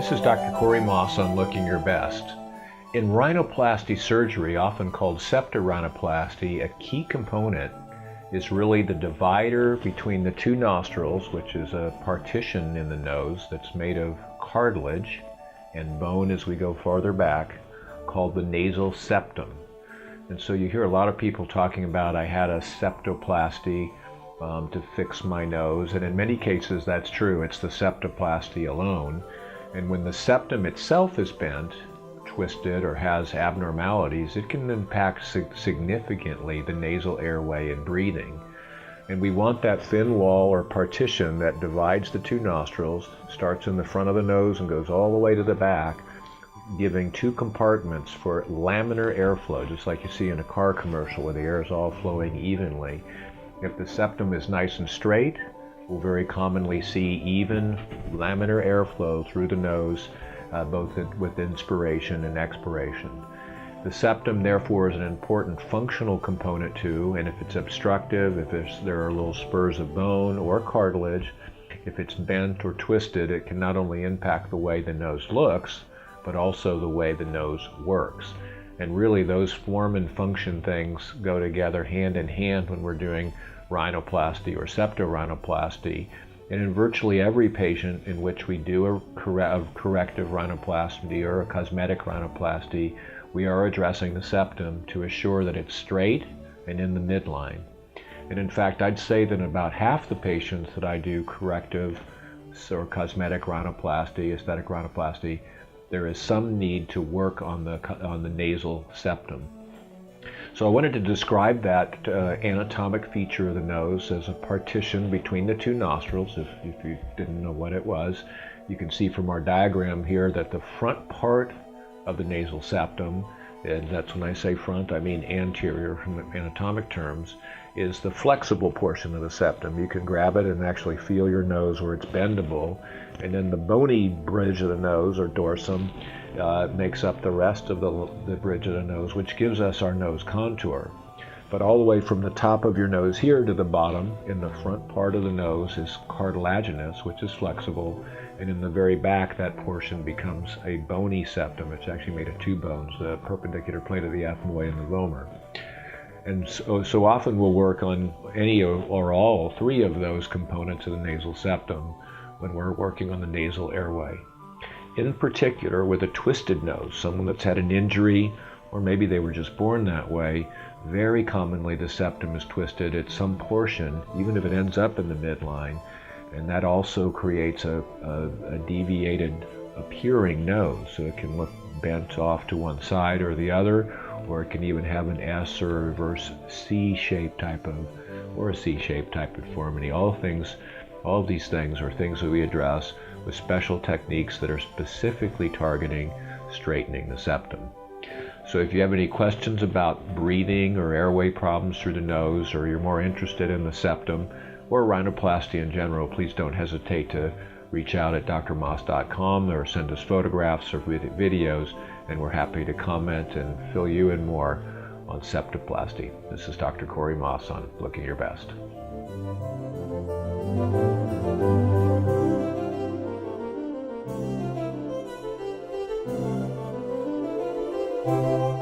This is Dr. Corey Maas on Looking Your Best. In rhinoplasty surgery, often called septo rhinoplasty, a key component is really the divider between the two nostrils, which is a partition in the nose that's made of cartilage and bone as we go farther back, called the nasal septum. And so you hear a lot of people talking about, I had a septoplasty to fix my nose, and in many cases that's true. It's the septoplasty alone. And when the septum itself is bent, twisted, or has abnormalities, it can impact significantly the nasal airway and breathing. And we want that thin wall or partition that divides the two nostrils, starts in the front of the nose and goes all the way to the back, giving two compartments for laminar airflow, just like you see in a car commercial where the air is all flowing evenly. If the septum is nice and straight, we'll very commonly see even laminar airflow through the nose, both with inspiration and expiration. The septum, therefore, is an important functional component too, and if it's obstructive, if there are little spurs of bone or cartilage, if it's bent or twisted, it can not only impact the way the nose looks, but also the way the nose works. And really, those form and function things go together hand in hand when we're doing rhinoplasty or septo rhinoplasty. And in virtually every patient in which we do a corrective rhinoplasty or a cosmetic rhinoplasty, we are addressing the septum to assure that it's straight and in the midline. And in fact, I'd say that in about half the patients that I do corrective or cosmetic rhinoplasty, aesthetic rhinoplasty, there is some need to work on the nasal septum. So I wanted to describe that anatomic feature of the nose as a partition between the two nostrils. If you didn't know what it was, you can see from our diagram here that the front part of the nasal septum, and that's when I say front, I mean anterior from anatomic terms, is the flexible portion of the septum. You can grab it and actually feel your nose where it's bendable. And then the bony bridge of the nose, or dorsum, makes up the rest of the bridge of the nose, which gives us our nose contour. But all the way from the top of your nose here to the bottom, in the front part of the nose, is cartilaginous, which is flexible. And in the very back, that portion becomes a bony septum. It's actually made of two bones, the perpendicular plate of the ethmoid and the vomer. And so often we'll work on any or all three of those components of the nasal septum when we're working on the nasal airway. In particular, with a twisted nose, someone that's had an injury, or maybe they were just born that way, very commonly the septum is twisted at some portion, even if it ends up in the midline, and that also creates a deviated appearing nose. So it can look bent off to one side or the other, or it can even have an S or a reverse C-shaped type of, or a C-shaped type of deformity. All of these things are things that we address with special techniques that are specifically targeting straightening the septum. So if you have any questions about breathing or airway problems through the nose, or you're more interested in the septum or rhinoplasty in general, please don't hesitate to reach out at drmaas.com or send us photographs or videos, and we're happy to comment and fill you in more on septoplasty. This is Dr. Corey Maas on Looking Your Best. Thank you.